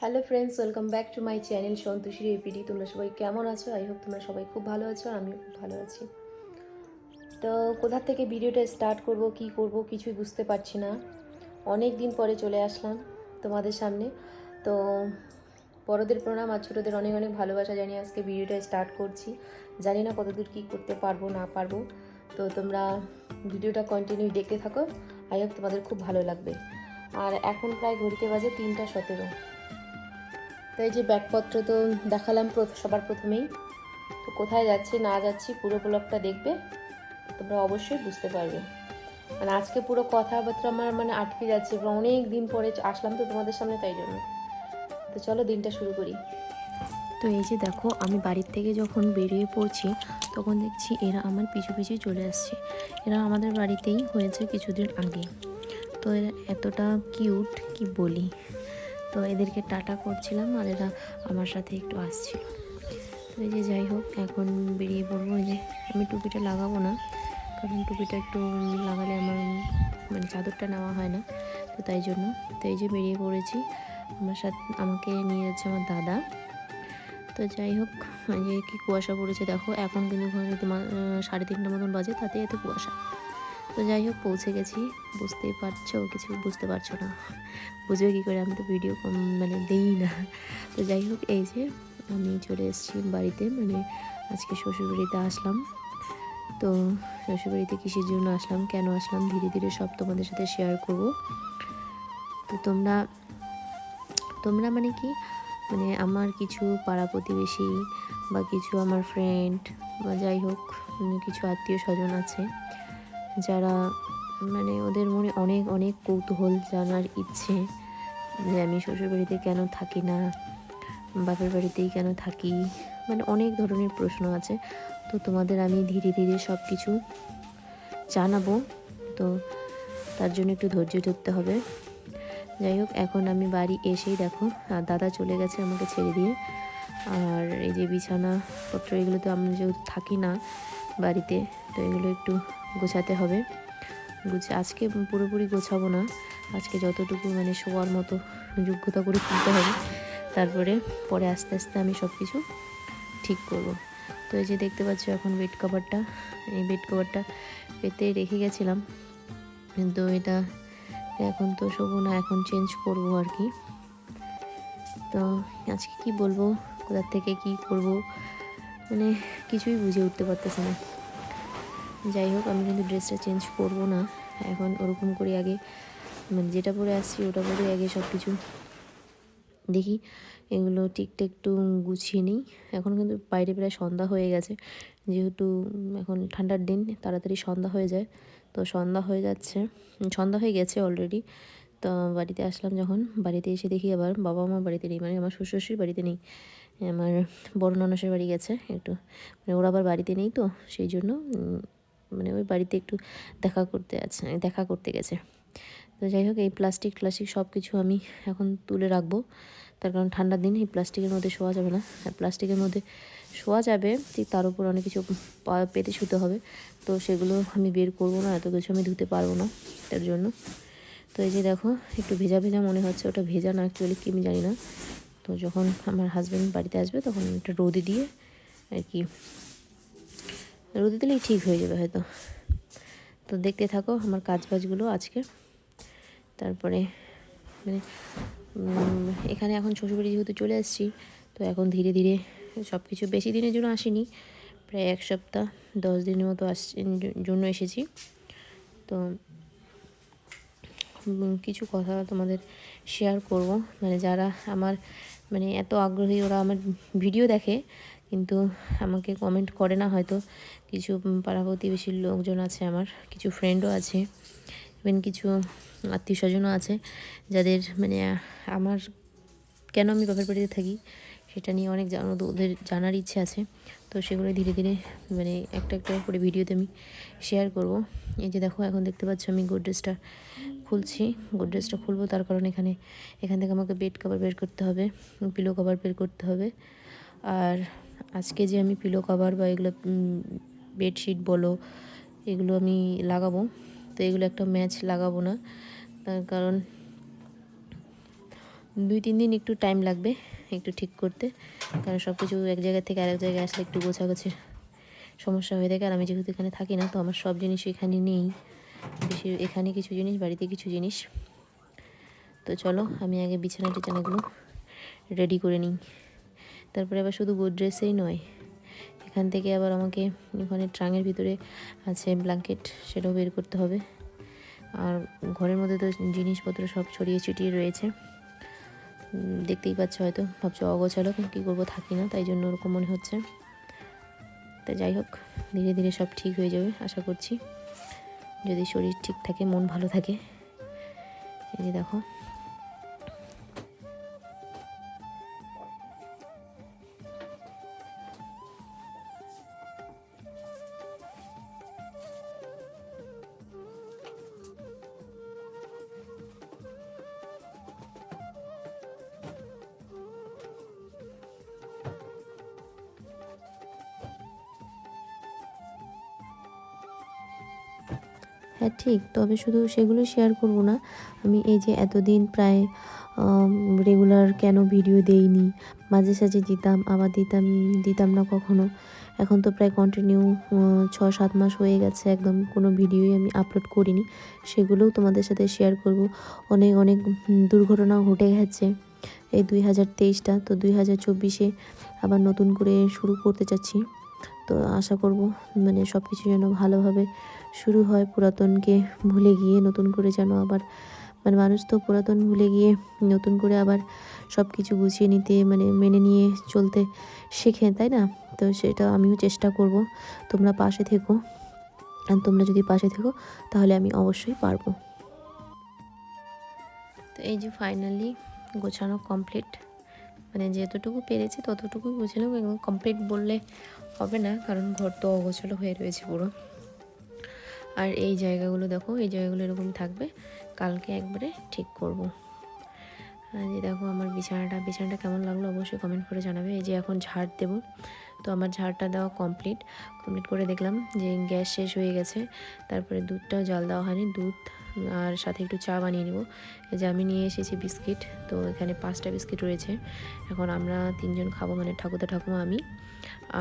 Hello friends, welcome back to my channel সন্তোষীর এপিডি। তোমরা সবাই কেমন আছো? আই হোপ তোমরা সবাই খুব ভালো আছো, আমিও খুব ভালো আছি। তো কোথা থেকে ভিডিওটা স্টার্ট করব, কি করব কিছুই বুঝতে পারছি না। অনেক দিন পরে চলে আসলাম তোমাদের সামনে। তো বড়দের প্রণাম আর ছোটোদের অনেক অনেক ভালোবাসা জানিয়ে আজকে ভিডিওটা স্টার্ট করছি। জানি না কতদূর কী করতে পারবো না পারবো, তো তোমরা ভিডিওটা কন্টিনিউ দেখতে থাকো। আই হোপ তোমাদের খুব ভালো লাগবে। আর এখন প্রায় ঘড়িতে বাজে 3টা 17। তো এই যে ব্যাগপত্র তো দেখালাম সবার প্রথমেই। তো কোথায় যাচ্ছি না যাচ্ছি পুরো ব্লগটা দেখবে, তোমরা অবশ্যই বুঝতে পারবে। মানে আজকে পুরো কথাবার্তা আমার আটকে যাচ্ছে, অনেক দিন পরে আসলাম তো তোমাদের সামনে, তাই জন্য। তো চলো দিনটা শুরু করি। তো এই যে দেখো, আমি বাড়ির থেকে যখন বেরিয়ে পড়ছি তখন দেখছি এরা আমার পিছু পিছু চলে আসছে। এরা আমাদের বাড়িতেই হয়েছে কিছুদিন আগে। তো এরা এতটা কিউট কি বলি। তো এদেরকে টাটা করছিলাম আর এরা আমার সাথে একটু আসছিল। তো এই যে যাই হোক, এখন বেরিয়ে পড়বো। এই যে আমি টুপিটা লাগাবো না, কারণ টুপিটা একটু লাগালে আমার চাদরটা নেওয়া হয় না, তো তাই জন্য। তো এই যে বেরিয়ে পড়েছি, আমার সাথে আমাকে নিয়ে যাচ্ছে আমার দাদা। তো যাই হোক, এই যে কী কুয়াশা পড়েছে দেখো। এখন কিন্তু তোমার 3:30 মতন বাজে, তাতে এত কুয়াশা। তো যাই হোক, পৌঁছে গেছি। বুঝতেই পারছো, কিছু বুঝতে পারছো না, বুঝবে কী করে, আমি তো ভিডিও দেই না। তো যাই হোক, এই যে আমি চলে এসেছি বাড়িতে, আজকে শ্বশুরবাড়িতে আসলাম। তো শ্বশুরবাড়িতে কিসের জন্য আসলাম, কেন আসলাম, ধীরে ধীরে সব তোমাদের সাথে শেয়ার করব। তো তোমরা তোমরা কি আমার কিছু পাড়া প্রতিবেশী বা কিছু আমার ফ্রেন্ড বা যাই হোক কিছু আত্মীয় স্বজন আছে যারা ওদের মনে অনেক অনেক কৌতূহল, জানার ইচ্ছে যে আমি শ্বশুরবাড়িতে কেন থাকি না, বাপের বাড়িতেই কেন থাকি, অনেক ধরনের প্রশ্ন আছে। তো তোমাদের আমি ধীরে ধীরে সব কিছু জানাবো। তো তার জন্য একটু ধৈর্য ধরতে হবে। যাই হোক, এখন আমি বাড়ি এসেই দেখো দাদা চলে গেছে আমাকে ছেড়ে দিয়ে। আর এই যে বিছানাপত্র, এগুলো তো আমি যেহেতু থাকি না বাড়িতে, তো এগুলো একটু গোছাতে হবে। আজকে পুরোপুরি গোছাবো না, আজকে যতটুকু শোয়ার মতো যোগ্যতা করে তুলতে হবে, তারপরে পরে আস্তে আস্তে আমি সব কিছু ঠিক করব। তো এই যে দেখতে পাচ্ছ এখন বেড কভারটা, এই বেড কভারটা পেতে রেখে গেছিলাম, কিন্তু এটা এখন তো শোবো না, এখন চেঞ্জ করব আর কি। তো আজকে কি বলবো, কোথা থেকে কি করব, কিছুই বুঝে উঠতে পারতেছি না। যাই হোক, আমি কিন্তু ড্রেসটা চেঞ্জ করব না এখন, ওরকম করে আগে যেটা পরে আসছি ওটা পরে আগে সব কিছু দেখি, এগুলো ঠিকঠাক একটু গুছিয়ে নিই। এখন কিন্তু বাইরে প্রায় সন্ধ্যা হয়ে গেছে, যেহেতু এখন ঠান্ডার দিন, তাড়াতাড়ি সন্ধ্যা হয়ে যায়। তো সন্ধ্যা হয়ে যাচ্ছে, সন্ধ্যা হয়ে গেছে অলরেডি। তো বাড়িতে আসলাম যখন, বাড়িতে এসে দেখি আবার বাবা মা বাড়িতে নেই, আমার শ্বশুর বাড়িতে নেই, আমার বড় ননসের বাড়ি গেছে একটু, ওরা আবার বাড়িতে নেই, তো সেই জন্য ওই বাড়িতে একটু দেখা করতে গেছে। তো যাই হোক, এই প্লাস্টিক সব কিছু আমি এখন তুলে রাখবো, তার কারণ ঠান্ডার দিন এই প্লাস্টিকের মধ্যে শোয়া যাবে না। আর প্লাস্টিকের মধ্যে শোয়া যাবে ঠিক, তার উপর অনেক কিছু পেতে শুতে হবে, তো সেগুলো আমি বের করবো না, এত কিছু আমি ধুতে পারবো না তার জন্য। তো এই যে দেখো, একটু ভেজা ভেজা মনে হচ্ছে, ওটা ভেজা না অ্যাকচুয়ালি, কি আমি জানি না। তো যখন আমার হাজব্যান্ড বাড়িতে আসবে তখন একটা রোদে দিয়ে আর কি, রোদে দিলেই ঠিক হয়ে যাবে হয়তো। তো দেখতে থাকো আমার কাজবাজগুলো আজকে। তারপরে এখানে এখন শ্বশুরবাড়ি যেহেতু চলে আসছি, তো এখন ধীরে ধীরে সব কিছু, বেশি দিনের জন্য আসিনি, প্রায় 1 সপ্তাহ 10 দিনের মতো জন্য এসেছি। তো কিছু কথা তোমাদের শেয়ার করব, যারা আমার এত আগ্রহী, ওরা আমার ভিডিও দেখে কিন্তু আমাকে কমেন্ট করে না হয়তো। কিছু পাড়া প্রতিবেশীর লোকজন আছে, আমার কিছু ফ্রেন্ডও আছে, ইভেন কিছু আত্মীয় স্বজনও আছে, যাদের আমার কেন আমি বাপের বাড়িতে থাকি সেটা নিয়ে অনেক ওদের জানার ইচ্ছে আছে। তো সেগুলো ধীরে ধীরে একটা একটা করে ভিডিওতে আমি শেয়ার করব। এই যে দেখো, এখন দেখতে পাচ্ছ আমি গোদরেজটা খুলছি, গোদরেজটা খুলবো, তার কারণ এখান থেকে আমাকে বেড কভার বের করতে হবে, পিলো কভার বের করতে হবে। আর আজকে যে আমি পিলো কভার বা এগুলো বেডশিট বলো, এগুলো আমি লাগাবো, তো এগুলো একটা ম্যাচ লাগাবো না, তার কারণ 2-3 দিন একটু টাইম লাগবে একটু ঠিক করতে, কারণ সব কিছু এক জায়গা থেকে আরেক জায়গায় আসলে একটু গোছাগাছির সমস্যা হয়ে থাকে। আর আমি যেহেতু এখানে থাকি না, তো আমার সব জিনিস এখানে নেই, বেশি এখানে কিছু জিনিস, বাড়িতে কিছু জিনিস। তো চলো আমি আগে বিছানা টিছানাগুলো রেডি করে নিই। তারপরে আবার শুধু গোদরেজেই নয়, এখান থেকে আবার আমাকে ওখানে ট্রাঙের ভিতরে আছে ব্ল্যাঙ্কেট, সেটাও বের করতে হবে। আর ঘরের মধ্যে তো জিনিসপত্র সব ছড়িয়ে ছিটিয়ে রয়েছে, দেখতেই পাচ্ছ হয়তো, ভাবছো অগোছালো, কী করবো, থাকি না, তাই জন্য ওরকম মনে হচ্ছে। তা যাই হোক, ধীরে ধীরে সব ঠিক হয়ে যাবে আশা করছি, যদি শরীর ঠিক থাকে, মন ভালো থাকে। এই যে দেখো, হ্যাঁ ঠিক, তবে শুধু সেগুলো শেয়ার করব না, আমি এই যে এতদিন প্রায় রেগুলার কেন ভিডিও দেইনি, মাঝে সাঝে দিতাম, আবার দিতাম না কখনো। এখন তো প্রায় কন্টিনিউ 6-7 মাস হয়ে গেছে একদম কোনো ভিডিওই আমি আপলোড করিনি, সেগুলোও তোমাদের সাথে শেয়ার করব। অনেক অনেক দুর্ঘটনাও ঘটে গেছে এই 2023টা, তো 2024-এ আবার নতুন করে শুরু করতে চাচ্ছি। তো আশা করব মানে সব কিছু যেন ভালোভাবে শুরু হয়, পুরাতনকে ভুলে গিয়ে নতুন করে যেন আবার, মানে মানুষ তো পুরাতন ভুলে গিয়ে নতুন করে আবার সব কিছু গুছিয়ে নিতে, মানে মেনে নিয়ে চলতে শেখে, তাই না? তো সেটা আমিও চেষ্টা করব, তোমরা পাশে থেকো, আর তোমরা যদি পাশে থেকো তাহলে আমি অবশ্যই পারবো। তো এই যে ফাইনালি গোছানো কমপ্লিট, মানে যতটুকু পেরেছি ততটুকুই গুছিলাম, একদম কমপ্লিট বললে হবে না, কারণ ঘর তো অগোছালো হয়ে রয়েছে পুরো। আর এই জায়গাগুলো দেখো, এই জায়গাগুলো এরকম থাকবে, কালকে একবারে ঠিক করব। আর এই দেখো আমার বিছানাটা কেমন লাগলো অবশ্যই কমেন্ট করে জানাবে। এই যে এখন ঝাড় দেবো, তো আমার ঝাড়টা দেওয়া কমপ্লিট করে দেখলাম যে গ্যাস শেষ হয়ে গেছে। তারপরে দুধটাও জাল দেওয়া হয়নি, দুধ আর সাথে একটু চা বানিয়ে নেব। এই যে আমি নিয়ে এসেছি বিস্কিট, তো এখানে 5টা বিস্কিট রয়েছে, এখন আমরা 3জন খাবো, মানে ঠাকুমা, আমি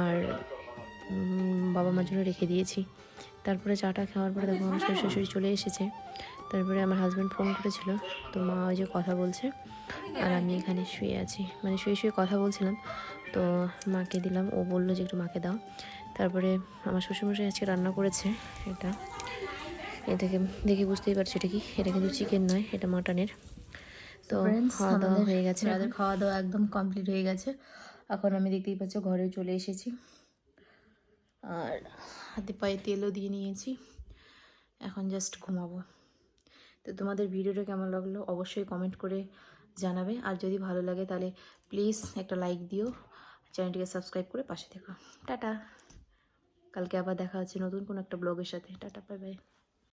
আর বাবা মার জন্য রেখে দিয়েছি। তারপরে চাটা খাওয়ার পরে দেখো আমার শ্বশুর চলে এসেছে। তারপরে আমার হাজব্যান্ড ফোন করেছিল, তো মা ওই যে কথা বলছে, আর আমি এখানে শুয়ে আছি, মানে শুয়ে কথা বলছিলাম। তো মাকে দিলাম, ও বললো যে একটু মাকে দাও। তারপরে আমার শ্বশুরমশাই আজকে রান্না করেছে, এটাকে দেখে বুঝতেই পারছো এটা কি, এটা কিন্তু চিকেন নয়, এটা মাটনের। তো খাওয়া দাওয়া হয়ে গেছে, আমাদের খাওয়া দাওয়া একদম কমপ্লিট হয়ে গেছে। এখন আমি দেখতেই পাচ্ছ ঘরে চলে এসেছি, আর হাতে পায়ে তেলও দিয়ে নিয়েছি, এখন জাস্ট ঘুমাবো। তো তোমাদের ভিডিওটা কেমন লাগলো অবশ্যই কমেন্ট করে জানাবে, আর যদি ভালো লাগে তাহলে প্লিজ একটা লাইক দিও, চ্যানেলটিকে সাবস্ক্রাইব করে পাশে থেকো। টাটা, কালকে আবার দেখা হচ্ছে নতুন কোনো একটা ব্লগের সাথে। Tata, bye bye.